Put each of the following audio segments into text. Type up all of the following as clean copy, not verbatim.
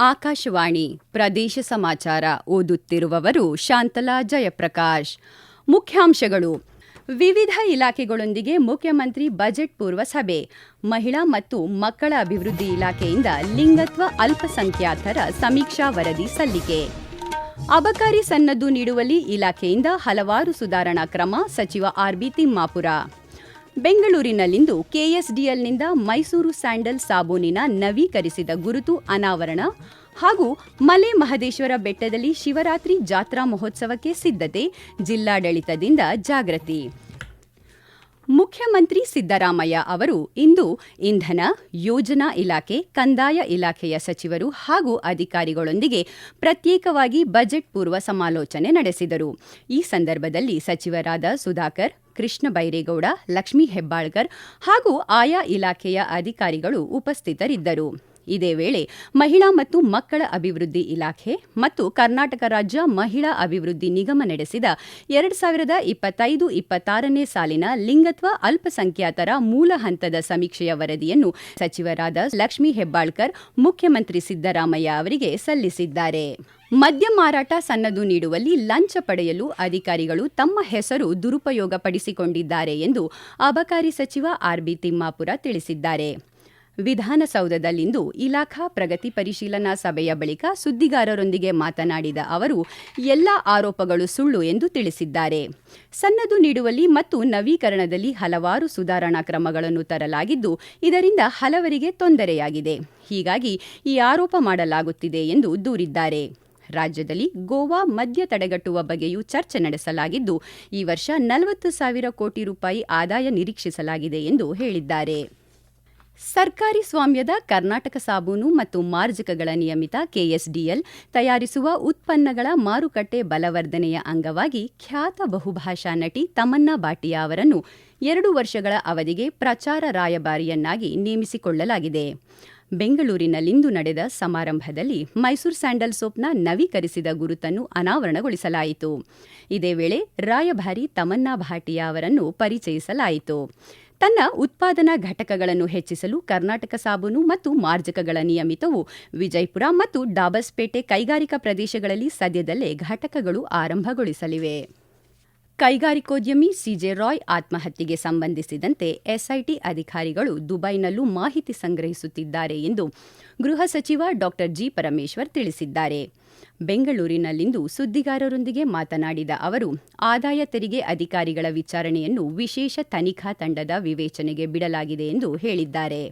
ಆಕಾಶವಾಣಿ ಪ್ರದೇಶ ಸಮಾಚಾರ ಓದುತ್ತಿರುವವರು ಶಾಂತಲಾ ಜಯಪ್ರಕಾಶ್. ಮುಖ್ಯಾಂಶಗಳು: ವಿವಿಧ ಇಲಾಖೆಗಳೊಂದಿಗೆ ಮುಖ್ಯಮಂತ್ರಿ ಬಜೆಟ್ ಪೂರ್ವ ಸಭೆ. ಮಹಿಳಾ ಮತ್ತು ಮಕ್ಕಳ ಅಭಿವೃದ್ಧಿ ಇಲಾಖೆಯಿಂದ ಲಿಂಗತ್ವ ಅಲ್ಪಸಂಖ್ಯಾತರ ಸಮೀಕ್ಷಾ ವರದಿ ಸಲ್ಲಿಕೆ. ಅಬಕಾರಿ ಸನ್ನದ್ದು ನೀಡುವಲ್ಲಿ ಇಲಾಖೆಯಿಂದ ಹಲವಾರು ಸುಧಾರಣಾ ಕ್ರಮ. ಸಚಿವ ಆರ್.ಬಿ. ತಿಮ್ಮಾಪುರ. ಬೆಂಗಳೂರಿನಲ್ಲಿಂದು ಕೆಎಸ್ಡಿಎಲ್ನಿಂದ ಮೈಸೂರು ಸ್ಯಾಂಡಲ್ ಸಾಬೂನಿನ ನವೀಕರಿಸಿದ ಗುರುತು ಅನಾವರಣ ಹಾಗೂ ಮಲೆ ಮಹದೇಶ್ವರ ಬೆಟ್ಟದಲ್ಲಿ ಶಿವರಾತ್ರಿ ಜಾತ್ರಾ ಮಹೋತ್ಸವಕ್ಕೆ ಸಿದ್ಧತೆ. ಜಿಲ್ಲಾಡಳಿತದಿಂದ ಜಾಗೃತಿ. ಮುಖ್ಯಮಂತ್ರಿ ಸಿದ್ದರಾಮಯ್ಯ ಅವರು ಇಂದು ಇಂಧನ, ಯೋಜನಾ ಇಲಾಖೆ, ಕಂದಾಯ ಇಲಾಖೆಯ ಸಚಿವರು ಹಾಗೂ ಅಧಿಕಾರಿಗಳೊಂದಿಗೆ ಪ್ರತ್ಯೇಕವಾಗಿ ಬಜೆಟ್ ಪೂರ್ವ ಸಮಾಲೋಚನೆ ನಡೆಸಿದರು. ಈ ಸಂದರ್ಭದಲ್ಲಿ ಸಚಿವರಾದ ಸುಧಾಕರ್, ಕೃಷ್ಣ ಬೈರೇಗೌಡ, ಲಕ್ಷ್ಮೀ ಹೆಬ್ಬಾಳ್ಕರ್ ಹಾಗೂ ಆಯಾ ಇಲಾಖೆಯ ಅಧಿಕಾರಿಗಳು ಉಪಸ್ಥಿತರಿದ್ದರು. ಇದೇ ವೇಳೆ ಮಹಿಳಾ ಮತ್ತು ಮಕ್ಕಳ ಅಭಿವೃದ್ಧಿ ಇಲಾಖೆ ಮತ್ತು ಕರ್ನಾಟಕ ರಾಜ್ಯ ಮಹಿಳಾ ಅಭಿವೃದ್ಧಿ ನಿಗಮ ನಡೆಸಿದ 2025-26ನೇ ಸಾಲಿನ ಲಿಂಗತ್ವ ಅಲ್ಪಸಂಖ್ಯಾತರ ಮೂಲ ಹಂತದ ಸಮೀಕ್ಷೆಯ ವರದಿಯನ್ನು ಸಚಿವರಾದ ಲಕ್ಷ್ಮೀ ಹೆಬ್ಬಾಳ್ಕರ್ ಮುಖ್ಯಮಂತ್ರಿ ಸಿದ್ದರಾಮಯ್ಯ ಅವರಿಗೆ ಸಲ್ಲಿಸಿದ್ದಾರೆ. ಮದ್ಯ ಮಾರಾಟ ಸನ್ನದು ನೀಡುವಲ್ಲಿ ಲಂಚ ಪಡೆಯಲು ಅಧಿಕಾರಿಗಳು ತಮ್ಮ ಹೆಸರು ದುರುಪಯೋಗಪಡಿಸಿಕೊಂಡಿದ್ದಾರೆ ಎಂದು ಅಬಕಾರಿ ಸಚಿವ ಆರ್.ಬಿ. ತಿಮ್ಮಾಪುರ ತಿಳಿಸಿದ್ದಾರೆ. ವಿಧಾನಸೌಧದಲ್ಲಿಂದು ಇಲಾಖಾ ಪ್ರಗತಿ ಪರಿಶೀಲನಾ ಸಭೆಯ ಬಳಿಕ ಸುದ್ದಿಗಾರರೊಂದಿಗೆ ಮಾತನಾಡಿದ ಅವರು, ಎಲ್ಲ ಆರೋಪಗಳು ಸುಳ್ಳು ಎಂದು ತಿಳಿಸಿದ್ದಾರೆ. ಸನ್ನದು ನೀಡುವಲ್ಲಿ ಮತ್ತು ನವೀಕರಣದಲ್ಲಿ ಹಲವಾರು ಸುಧಾರಣಾ ಕ್ರಮಗಳನ್ನು ತರಲಾಗಿದ್ದು, ಇದರಿಂದ ಹಲವರಿಗೆ ತೊಂದರೆಯಾಗಿದೆ. ಹೀಗಾಗಿ ಈ ಆರೋಪ ಮಾಡಲಾಗುತ್ತಿದೆ ಎಂದು ದೂರಿದ್ದಾರೆ. ರಾಜ್ಯದಲ್ಲಿ ಗೋವಾ ಮದ್ಯ ತಡೆಗಟ್ಟುವ ಬಗ್ಗೆಯೂ ಚರ್ಚೆ ನಡೆಸಲಾಗಿದ್ದು, ಈ ವರ್ಷ 40,000 ಕೋಟಿ ರೂಪಾಯಿ ಆದಾಯ ನಿರೀಕ್ಷಿಸಲಾಗಿದೆ ಎಂದು ಹೇಳಿದ್ದಾರೆ. ಸರ್ಕಾರಿ ಸ್ವಾಮ್ಯದ ಕರ್ನಾಟಕ ಸಾಬೂನು ಮತ್ತು ಮಾರ್ಜಕಗಳ ನಿಯಮಿತ ಕೆಎಸ್ಡಿಎಲ್ ತಯಾರಿಸುವ ಉತ್ಪನ್ನಗಳ ಮಾರುಕಟ್ಟೆ ಬಲವರ್ಧನೆಯ ಅಂಗವಾಗಿ ಖ್ಯಾತ ಬಹುಭಾಷಾ ನಟಿ ತಮನ್ನಾ ಭಾಟಿಯಾ ಅವರನ್ನು 2 ವರ್ಷಗಳ ಅವಧಿಗೆ ಪ್ರಚಾರ ರಾಯಭಾರಿಯನ್ನಾಗಿ ನೇಮಿಸಿಕೊಳ್ಳಲಾಗಿದೆ. ಬೆಂಗಳೂರಿನಲ್ಲಿಂದು ನಡೆದ ಸಮಾರಂಭದಲ್ಲಿ ಮೈಸೂರು ಸ್ಯಾಂಡಲ್ ಸೋಪ್ನ ನವೀಕರಿಸಿದ ಗುರುತನ್ನು ಅನಾವರಣಗೊಳಿಸಲಾಯಿತು. ಇದೇ ವೇಳೆ ರಾಯಭಾರಿ ತಮನ್ನಾ ಭಾಟಿಯಾ ಅವರನ್ನು ಪರಿಚಯಿಸಲಾಯಿತು. ತನ್ನ ಉತ್ಪಾದನಾ ಘಟಕಗಳನ್ನು ಹೆಚ್ಚಿಸಲು ಕರ್ನಾಟಕ ಸಾಬೂನು ಮತ್ತು ಮಾರ್ಜಕಗಳ ನಿಯಮಿತವು ವಿಜಯಪುರ ಮತ್ತು ಡಾಬಸ್ಪೇಟೆ ಕೈಗಾರಿಕಾ ಪ್ರದೇಶಗಳಲ್ಲಿ ಸದ್ಯದಲ್ಲೇ ಘಟಕಗಳು ಆರಂಭಗೊಳಿಸಲಿವೆ. ಕೈಗಾರಿಕೋದ್ಯಮಿ ಸಿಜೆ ರಾಯ್ ಆತ್ಮಹತ್ಯೆಗೆ ಸಂಬಂಧಿಸಿದಂತೆ ಎಸ್ಐಟಿ ಅಧಿಕಾರಿಗಳು ದುಬೈನಲ್ಲೂ ಮಾಹಿತಿ ಸಂಗ್ರಹಿಸುತ್ತಿದ್ದಾರೆ ಎಂದು ಗೃಹ ಸಚಿವ ಡಾ. ಜಿ. ಪರಮೇಶ್ವರ್ ತಿಳಿಸಿದ್ದಾರೆ. ಬೆಂಗಳೂರಿನಲ್ಲಿಂದು ಸುದ್ದಿಗಾರರೊಂದಿಗೆ ಮಾತನಾಡಿದ ಅವರು, ಆದಾಯ ತೆರಿಗೆ ಅಧಿಕಾರಿಗಳ ವಿಚಾರಣೆಯನ್ನು ವಿಶೇಷ ತನಿಖಾ ತಂಡದ ವಿವೇಚನೆಗೆ ಬಿಡಲಾಗಿದೆ ಎಂದು ಹೇಳಿದ್ದಾರೆ.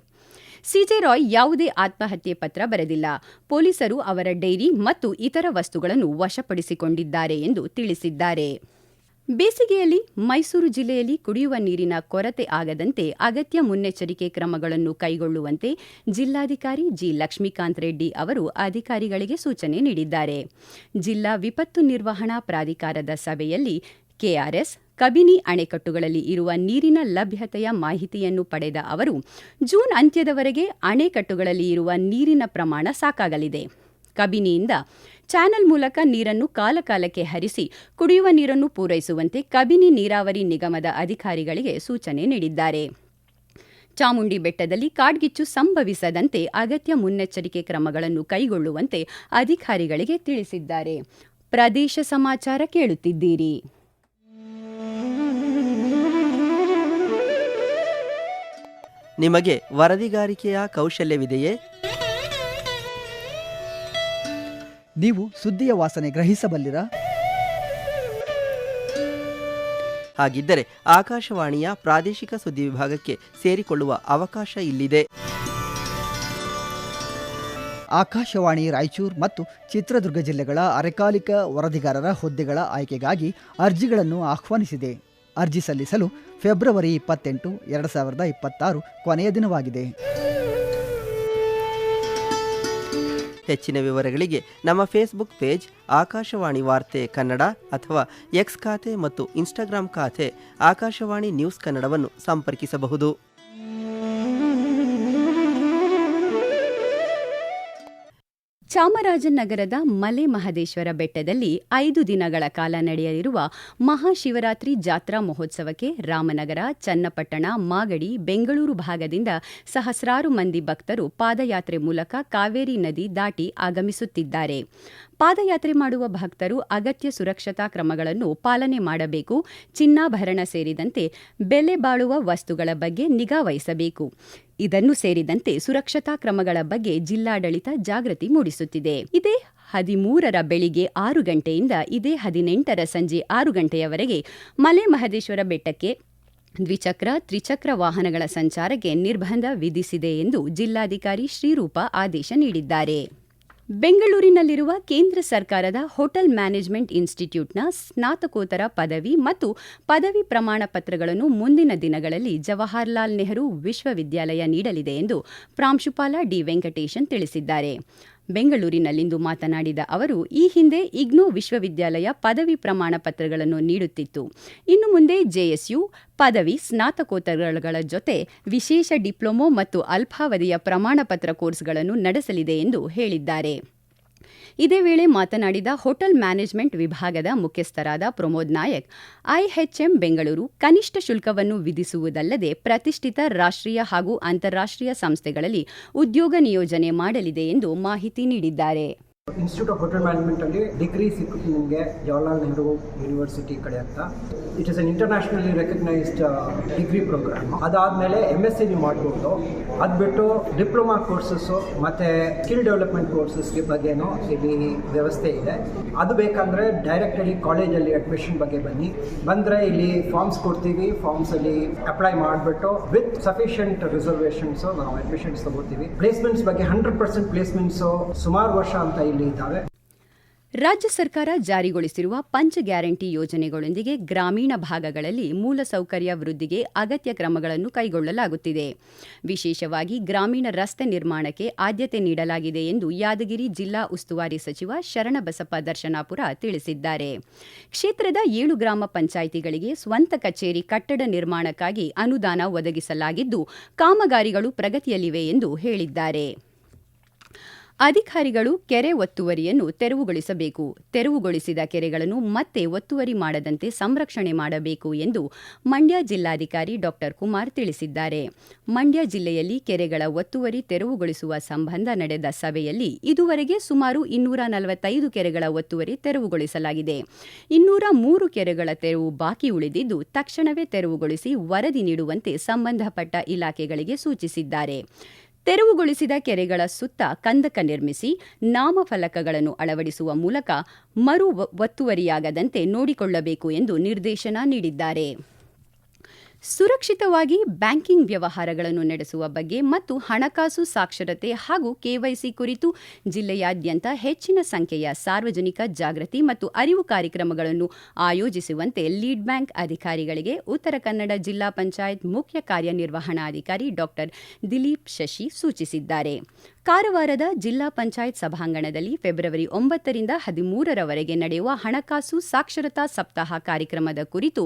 ಸಿಜೆ ರಾಯ್ ಯಾವುದೇ ಆತ್ಮಹತ್ಯೆ ಪತ್ರ ಬರೆದಿಲ್ಲ. ಪೊಲೀಸರು ಅವರ ಡೈರಿ ಮತ್ತು ಇತರ ವಸ್ತುಗಳನ್ನು ವಶಪಡಿಸಿಕೊಂಡಿದ್ದಾರೆ ಎಂದು ತಿಳಿಸಿದ್ದಾರೆ. ಬೇಸಿಗೆಯಲ್ಲಿ ಮೈಸೂರು ಜಿಲ್ಲೆಯಲ್ಲಿ ಕುಡಿಯುವ ನೀರಿನ ಕೊರತೆ ಆಗದಂತೆ ಅಗತ್ಯ ಮುನ್ನೆಚ್ಚರಿಕೆ ಕ್ರಮಗಳನ್ನು ಕೈಗೊಳ್ಳುವಂತೆ ಜಿಲ್ಲಾಧಿಕಾರಿ ಜಿ. ಲಕ್ಷ್ಮೀಕಾಂತ್ ರೆಡ್ಡಿ ಅವರು ಅಧಿಕಾರಿಗಳಿಗೆ ಸೂಚನೆ ನೀಡಿದ್ದಾರೆ. ಜಿಲ್ಲಾ ವಿಪತ್ತು ನಿರ್ವಹಣಾ ಪ್ರಾಧಿಕಾರದ ಸಭೆಯಲ್ಲಿ ಕೆಆರ್ಎಸ್, ಕಬಿನಿ ಅಣೆಕಟ್ಟುಗಳಲ್ಲಿ ಇರುವ ನೀರಿನ ಲಭ್ಯತೆಯ ಮಾಹಿತಿಯನ್ನು ಪಡೆದ ಅವರು, ಜೂನ್ ಅಂತ್ಯದವರೆಗೆ ಅಣೆಕಟ್ಟುಗಳಲ್ಲಿ ಇರುವ ನೀರಿನ ಪ್ರಮಾಣ ಸಾಕಾಗಲಿದೆ. ಕಬಿನಿಯಿಂದ ಚಾನೆಲ್ ಮೂಲಕ ನೀರನ್ನು ಕಾಲಕಾಲಕ್ಕೆ ಹರಿಸಿ ಕುಡಿಯುವ ನೀರನ್ನು ಪೂರೈಸುವಂತೆ ಕಬಿನಿ ನೀರಾವರಿ ನಿಗಮದ ಅಧಿಕಾರಿಗಳಿಗೆ ಸೂಚನೆ ನೀಡಿದ್ದಾರೆ. ಚಾಮುಂಡಿ ಬೆಟ್ಟದಲ್ಲಿ ಕಾಡ್ಗಿಚ್ಚು ಸಂಭವಿಸದಂತೆ ಅಗತ್ಯ ಮುನ್ನೆಚ್ಚರಿಕೆ ಕ್ರಮಗಳನ್ನು ಕೈಗೊಳ್ಳುವಂತೆ ಅಧಿಕಾರಿಗಳಿಗೆ ತಿಳಿಸಿದ್ದಾರೆ. ಪ್ರದೇಶ ಸಮಾಚಾರ ಕೇಳುತ್ತಿದ್ದೀರಿ. ನಿಮಗೆ ವರದಿಗಾರಿಕೆಯ ಕೌಶಲ್ಯವಿದೆಯೇ? ನೀವು ಸುದ್ದಿಯ ವಾಸನೆ ಗ್ರಹಿಸಬಲ್ಲಿರಾ? ಹಾಗಿದ್ದರೆ ಆಕಾಶವಾಣಿಯ ಪ್ರಾದೇಶಿಕ ಸುದ್ದಿ ವಿಭಾಗಕ್ಕೆ ಸೇರಿಕೊಳ್ಳುವ ಅವಕಾಶ ಇಲ್ಲಿದೆ. ಆಕಾಶವಾಣಿ ರಾಯಚೂರು ಮತ್ತು ಚಿತ್ರದುರ್ಗ ಜಿಲ್ಲೆಗಳ ಅರೆಕಾಲಿಕ ವರದಿಗಾರರ ಹುದ್ದೆಗಳ ಆಯ್ಕೆಗಾಗಿ ಅರ್ಜಿಗಳನ್ನು ಆಹ್ವಾನಿಸಿದೆ. ಅರ್ಜಿ ಸಲ್ಲಿಸಲು ಫೆಬ್ರವರಿ 28, 2026 ಕೊನೆಯ ದಿನವಾಗಿದೆ. ಹೆಚ್ಚಿನ ವಿವರಗಳಿಗೆ ನಮ್ಮ ಫೇಸ್ಬುಕ್ ಪೇಜ್ ಆಕಾಶವಾಣಿ ವಾರ್ತೆ ಕನ್ನಡ ಅಥವಾ ಎಕ್ಸ್ ಖಾತೆ ಮತ್ತು ಇನ್ಸ್ಟಾಗ್ರಾಂ ಖಾತೆ ಆಕಾಶವಾಣಿ ನ್ಯೂಸ್ ಕನ್ನಡವನ್ನು ಸಂಪರ್ಕಿಸಬಹುದು. ಚಾಮರಾಜನಗರದ ಮಲೆ ಮಹದೇಶ್ವರ ಬೆಟ್ಟದಲ್ಲಿ 5 ದಿನಗಳ ಕಾಲ ನಡೆಯಲಿರುವ ಮಹಾಶಿವರಾತ್ರಿ ಜಾತ್ರಾ ಮಹೋತ್ಸವಕ್ಕೆ ರಾಮನಗರ, ಚನ್ನಪಟ್ಟಣ, ಮಾಗಡಿ, ಬೆಂಗಳೂರು ಭಾಗದಿಂದ ಸಹಸ್ರಾರು ಮಂದಿ ಭಕ್ತರು ಪಾದಯಾತ್ರೆ ಮೂಲಕ ಕಾವೇರಿ ನದಿ ದಾಟಿ ಆಗಮಿಸುತ್ತಿದ್ದಾರೆ. ಪಾದಯಾತ್ರೆ ಮಾಡುವ ಭಕ್ತರು ಅಗತ್ಯ ಸುರಕ್ಷತಾ ಕ್ರಮಗಳನ್ನು ಪಾಲನೆ ಮಾಡಬೇಕು. ಚಿನ್ನಾಭರಣ ಸೇರಿದಂತೆ ಬೆಲೆ ಬಾಳುವ ವಸ್ತುಗಳ ಬಗ್ಗೆ ನಿಗಾ ವಹಿಸಬೇಕು. ಇದನ್ನು ಸೇರಿದಂತೆ ಸುರಕ್ಷತಾ ಕ್ರಮಗಳ ಬಗ್ಗೆ ಜಿಲ್ಲಾಡಳಿತ ಜಾಗೃತಿ ಮೂಡಿಸುತ್ತಿದೆ. ಇದೇ 13ರ ಬೆಳಿಗ್ಗೆ 6 ಗಂಟೆಯಿಂದ ಇದೇ 18ರ ಸಂಜೆ 6 ಗಂಟೆಯವರೆಗೆ ಮಲೆ ಮಹದೇಶ್ವರ ಬೆಟ್ಟಕ್ಕೆ ದ್ವಿಚಕ್ರ, ತ್ರಿಚಕ್ರ ವಾಹನಗಳ ಸಂಚಾರಕ್ಕೆ ನಿರ್ಬಂಧ ವಿಧಿಸಿದೆ ಎಂದು ಜಿಲ್ಲಾಧಿಕಾರಿ ಶ್ರೀರೂಪ ಆದೇಶ ನೀಡಿದ್ದಾರೆ. ಬೆಂಗಳೂರಿನಲ್ಲಿರುವ ಕೇಂದ್ರ ಸರ್ಕಾರದ ಹೋಟೆಲ್ ಮ್ಯಾನೇಜ್ಮೆಂಟ್ ಇನ್ಸ್ಟಿಟ್ಯೂಟ್ನ ಸ್ನಾತಕೋತ್ತರ ಪದವಿ ಮತ್ತು ಪದವಿ ಪ್ರಮಾಣ ಪತ್ರಗಳನ್ನು ಮುಂದಿನ ದಿನಗಳಲ್ಲಿ ಜವಾಹರಲಾಲ್ ನೆಹರು ವಿಶ್ವವಿದ್ಯಾಲಯ ನೀಡಲಿದೆ ಎಂದು ಪ್ರಾಂಶುಪಾಲ ಡಿ. ವೆಂಕಟೇಶನ್ ತಿಳಿಸಿದ್ದಾರೆ. ಬೆಂಗಳೂರಿನಲ್ಲಿಂದು ಮಾತನಾಡಿದ ಅವರು, ಈ ಹಿಂದೆ ಇಗ್ನೋ ವಿಶ್ವವಿದ್ಯಾಲಯ ಪದವಿ ಪ್ರಮಾಣ ಪತ್ರಗಳನ್ನು ನೀಡುತ್ತಿತ್ತು. ಇನ್ನು ಮುಂದೆ ಜೆಎಸ್ಯು ಪದವಿ, ಸ್ನಾತಕೋತ್ತರಗಳ ಜೊತೆ ವಿಶೇಷ ಡಿಪ್ಲೊಮೊ ಮತ್ತು ಅಲ್ಪಾವಧಿಯ ಪ್ರಮಾಣ ಪತ್ರ ಕೋರ್ಸ್ಗಳನ್ನು ನಡೆಸಲಿದೆ ಎಂದು ಹೇಳಿದ್ದಾರೆ. ಇದೇ ವೇಳೆ ಮಾತನಾಡಿದ ಹೋಟೆಲ್ ಮ್ಯಾನೇಜ್ಮೆಂಟ್ ವಿಭಾಗದ ಮುಖ್ಯಸ್ಥರಾದ ಪ್ರಮೋದ್ ನಾಯಕ್, ಐಎಚ್ಎಂ ಬೆಂಗಳೂರು ಕನಿಷ್ಠ ಶುಲ್ಕವನ್ನು ವಿಧಿಸುವುದಲ್ಲದೆ ಪ್ರತಿಷ್ಠಿತ ರಾಷ್ಟ್ರೀಯ ಹಾಗೂ ಅಂತಾರಾಷ್ಟ್ರೀಯ ಸಂಸ್ಥೆಗಳಲ್ಲಿ ಉದ್ಯೋಗ ನಿಯೋಜನೆ ಮಾಡಲಿದೆ ಎಂದು ಮಾಹಿತಿ ನೀಡಿದ್ದಾರೆ. ಇನ್ಸ್ಟಿಟ್ಯೂಟ್ ಆಫ್ ಹೋಟೆಲ್ ಮ್ಯಾನೇಜ್ಮೆಂಟ್ ಅಲ್ಲಿ ಡಿಗ್ರಿ ಸಿಕ್ಕಿತು ನಿಮಗೆ ಜವಾಹರ್ಲಾಲ್ ನೆಹರು ಯೂನಿವರ್ಸಿಟಿ ಕಡೆ ಅಂತ. It is an internationally recognised degree programme. ಅದಾದಮೇಲೆ MSc ನೀವು ಮಾಡ್ಬೋದು. ಅದು ಬಿಟ್ಟು ಡಿಪ್ಲೊಮಾ ಕೋರ್ಸಸ್ಸು ಮತ್ತು ಸ್ಕಿಲ್ ಡೆವಲಪ್ಮೆಂಟ್ ಕೋರ್ಸಸ್ಗೆ ಬಗ್ಗೆನೂ ಇಲ್ಲಿ ವ್ಯವಸ್ಥೆ ಇದೆ. ಅದು ಬೇಕಂದರೆ ಡೈರೆಕ್ಟಲಿ ಕಾಲೇಜಲ್ಲಿ ಅಡ್ಮಿಷನ್ ಬಗ್ಗೆ ಬಂದರೆ ಇಲ್ಲಿ ಫಾರ್ಮ್ಸ್ ಕೊಡ್ತೀವಿ. ಫಾರ್ಮ್ಸಲ್ಲಿ ಅಪ್ಲೈ ಮಾಡಿಬಿಟ್ಟು ವಿತ್ ಸಫಿಷಿಯಂಟ್ ರಿಸರ್ವೇಷನ್ಸು ನಾವು ಅಡ್ಮಿಷನ್ಸ್ ತಗೋತೀವಿ. ಪ್ಲೇಸ್ಮೆಂಟ್ಸ್ ಬಗ್ಗೆ 100% ಪ್ಲೇಸ್ಮೆಂಟ್ಸು ಸುಮಾರು ವರ್ಷ ಅಂತ ಇಲ್ಲಿ ಇದ್ದಾವೆ. ರಾಜ್ಯ ಸರ್ಕಾರ ಜಾರಿಗೊಳಿಸಿರುವ ಪಂಚ ಗ್ಯಾರಂಟಿ ಯೋಜನೆಗಳೊಂದಿಗೆ ಗ್ರಾಮೀಣ ಭಾಗಗಳಲ್ಲಿ ಮೂಲಸೌಕರ್ಯ ವೃದ್ಧಿಗೆ ಅಗತ್ಯ ಕ್ರಮಗಳನ್ನು ಕೈಗೊಳ್ಳಲಾಗುತ್ತಿದೆ. ವಿಶೇಷವಾಗಿ ಗ್ರಾಮೀಣ ರಸ್ತೆ ನಿರ್ಮಾಣಕ್ಕೆ ಆದ್ಯತೆ ನೀಡಲಾಗಿದೆ ಎಂದು ಯಾದಗಿರಿ ಜಿಲ್ಲಾ ಉಸ್ತುವಾರಿ ಸಚಿವ ಶರಣಬಸಪ್ಪ ದರ್ಶನಾಪುರ ತಿಳಿಸಿದ್ದಾರೆ. ಕ್ಷೇತ್ರದ 7 ಗ್ರಾಮ ಪಂಚಾಯಿತಿಗಳಿಗೆ ಸ್ವಂತ ಕಚೇರಿ ಕಟ್ಟಡ ನಿರ್ಮಾಣಕ್ಕಾಗಿ ಅನುದಾನ ಒದಗಿಸಲಾಗಿದ್ದು, ಕಾಮಗಾರಿಗಳು ಪ್ರಗತಿಯಲ್ಲಿವೆ ಎಂದು ಹೇಳಿದ್ದಾರೆ. ಅಧಿಕಾರಿಗಳು ಕೆರೆ ಒತ್ತುವರಿಯನ್ನು ತೆರವುಗೊಳಿಸಬೇಕು. ತೆರವುಗೊಳಿಸಿದ ಕೆರೆಗಳನ್ನು ಮತ್ತೆ ಒತ್ತುವರಿ ಮಾಡದಂತೆ ಸಂರಕ್ಷಣೆ ಮಾಡಬೇಕು ಎಂದು ಮಂಡ್ಯ ಜಿಲ್ಲಾಧಿಕಾರಿ ಡಾ. ಕುಮಾರ್ ತಿಳಿಸಿದ್ದಾರೆ. ಮಂಡ್ಯ ಜಿಲ್ಲೆಯಲ್ಲಿ ಕೆರೆಗಳ ಒತ್ತುವರಿ ತೆರವುಗೊಳಿಸುವ ಸಂಬಂಧ ನಡೆದ ಸಭೆಯಲ್ಲಿ ಇದುವರೆಗೆ ಸುಮಾರು 245 ಕೆರೆಗಳ ಒತ್ತುವರಿ ತೆರವುಗೊಳಿಸಲಾಗಿದೆ. 203 ಕೆರೆಗಳ ತೆರವು ಬಾಕಿ ಉಳಿದಿದ್ದು, ತಕ್ಷಣವೇ ತೆರವುಗೊಳಿಸಿ ವರದಿ ನೀಡುವಂತೆ ಸಂಬಂಧಪಟ್ಟ ಇಲಾಖೆಗಳಿಗೆ ಸೂಚಿಸಿದ್ದಾರೆ. ತೆರವುಗೊಳಿಸಿದ ಕೆರೆಗಳ ಸುತ್ತ ಕಂದಕ ನಿರ್ಮಿಸಿ ನಾಮಫಲಕಗಳನ್ನು ಅಳವಡಿಸುವ ಮೂಲಕ ಮರು ಒತ್ತುವರಿಯಾಗದಂತೆ ನೋಡಿಕೊಳ್ಳಬೇಕು ಎಂದು ನಿರ್ದೇಶನ ನೀಡಿದ್ದಾರೆ. ಸುರಕ್ಷಿತವಾಗಿ ಬ್ಯಾಂಕಿಂಗ್ ವ್ಯವಹಾರಗಳನ್ನು ನಡೆಸುವ ಬಗ್ಗೆ ಮತ್ತು ಹಣಕಾಸು ಸಾಕ್ಷರತೆ ಹಾಗೂ ಕೆವೈಸಿ ಕುರಿತು ಜಿಲ್ಲೆಯಾದ್ಯಂತ ಹೆಚ್ಚಿನ ಸಂಖ್ಯೆಯ ಸಾರ್ವಜನಿಕ ಜಾಗೃತಿ ಮತ್ತು ಅರಿವು ಕಾರ್ಯಕ್ರಮಗಳನ್ನು ಆಯೋಜಿಸುವಂತೆ ಲೀಡ್ ಬ್ಯಾಂಕ್ ಅಧಿಕಾರಿಗಳಿಗೆ ಉತ್ತರ ಕನ್ನಡ ಜಿಲ್ಲಾ ಪಂಚಾಯತ್ ಮುಖ್ಯ ಕಾರ್ಯನಿರ್ವಹಣಾಧಿಕಾರಿ ಡಾ. ದಿಲೀಪ್ ಶಶಿ ಸೂಚಿಸಿದ್ದಾರೆ. ಕಾರವಾರದ ಜಿಲ್ಲಾ ಪಂಚಾಯತ್ ಸಭಾಂಗಣದಲ್ಲಿ ಫೆಬ್ರವರಿ 9ರಿಂದ 13ರವರೆಗೆ ನಡೆಯುವ ಹಣಕಾಸು ಸಾಕ್ಷರತಾ ಸಪ್ತಾಹ ಕಾರ್ಯಕ್ರಮದ ಕುರಿತು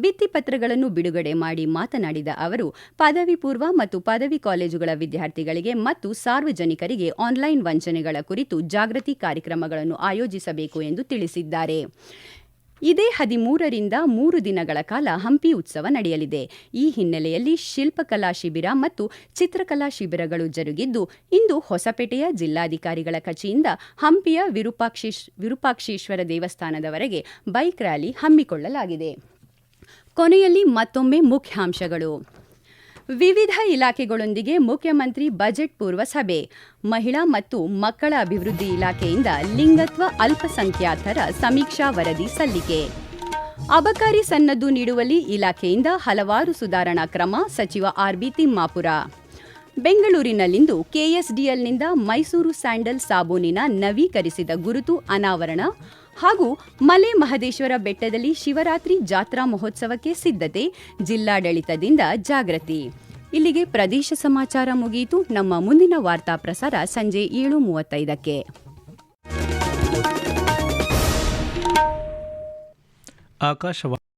ಭಿತ್ತಿಪತ್ರಗಳನ್ನು ಬಿಡುಗಡೆ ಮಾಡಿ ಮಾತನಾಡಿದ ಅವರು, ಪದವಿ ಪೂರ್ವ ಮತ್ತು ಪದವಿ ಕಾಲೇಜುಗಳ ವಿದ್ಯಾರ್ಥಿಗಳಿಗೆ ಮತ್ತು ಸಾರ್ವಜನಿಕರಿಗೆ ಆನ್ಲೈನ್ ವಂಚನೆಗಳ ಕುರಿತು ಜಾಗೃತಿ ಕಾರ್ಯಕ್ರಮಗಳನ್ನು ಆಯೋಜಿಸಬೇಕು ಎಂದು ತಿಳಿಸಿದ್ದಾರೆ. ಇದೇ 13ರಿಂದ 3 ದಿನಗಳ ಕಾಲ ಹಂಪಿ ಉತ್ಸವ ನಡೆಯಲಿದೆ. ಈ ಹಿನ್ನೆಲೆಯಲ್ಲಿ ಶಿಲ್ಪಕಲಾ ಶಿಬಿರ ಮತ್ತು ಚಿತ್ರಕಲಾ ಶಿಬಿರಗಳು ಜರುಗಿದ್ದು, ಇಂದು ಹೊಸಪೇಟೆಯ ಜಿಲ್ಲಾಧಿಕಾರಿಗಳ ಕಚೇರಿಯಿಂದ ಹಂಪಿಯ ವಿರೂಪಾಕ್ಷೇಶ್ವರ ದೇವಸ್ಥಾನದವರೆಗೆ ಬೈಕ್ ರ್ಯಾಲಿ ಹಮ್ಮಿಕೊಳ್ಳಲಾಗಿದೆ. ಕೊನೆಯಲ್ಲಿ ಮತ್ತೊಮ್ಮೆ ಮುಖ್ಯಾಂಶಗಳು. ವಿವಿಧ ಇಲಾಖೆಗಳೊಂದಿಗೆ ಮುಖ್ಯಮಂತ್ರಿ ಬಜೆಟ್ ಪೂರ್ವ ಸಭೆ. ಮಹಿಳಾ ಮತ್ತು ಮಕ್ಕಳ ಅಭಿವೃದ್ಧಿ ಇಲಾಖೆಯಿಂದ ಲಿಂಗತ್ವ ಅಲ್ಪಸಂಖ್ಯಾತರ ಸಮೀಕ್ಷಾ ವರದಿ ಸಲ್ಲಿಕೆ. ಅಬಕಾರಿ ಸನ್ನದ್ದು ನೀಡುವಲ್ಲಿ ಇಲಾಖೆಯಿಂದ ಹಲವಾರು ಸುಧಾರಣಾ ಕ್ರಮ. ಸಚಿವ ಆರ್ಬಿ ತಿಮ್ಮಾಪುರ. ಬೆಂಗಳೂರಿನಲ್ಲಿಂದು ಕೆಎಸ್ಡಿಎಲ್ನಿಂದ ಮೈಸೂರು ಸ್ಯಾಂಡಲ್ ಸಾಬೂನಿನ ನವೀಕರಿಸಿದ ಗುರುತು ಅನಾವರಣ ಹಾಗೂ ಮಲೆ ಮಹದೇಶ್ವರ ಬೆಟ್ಟದಲ್ಲಿ ಶಿವರಾತ್ರಿ ಜಾತ್ರಾ ಮಹೋತ್ಸವಕ್ಕೆ ಸಿದ್ಧತೆ. ಜಿಲ್ಲಾಡಳಿತದಿಂದ ಜಾಗೃತಿ. ಇಲ್ಲಿಗೆ ಪ್ರದೇಶ ಸಮಾಚಾರ ಮುಗಿಯಿತು. ನಮ್ಮ ಮುಂದಿನ ವಾರ್ತಾ ಪ್ರಸಾರ ಸಂಜೆ 7:35ಕ್ಕೆ. ಆಕಾಶವಾಣಿ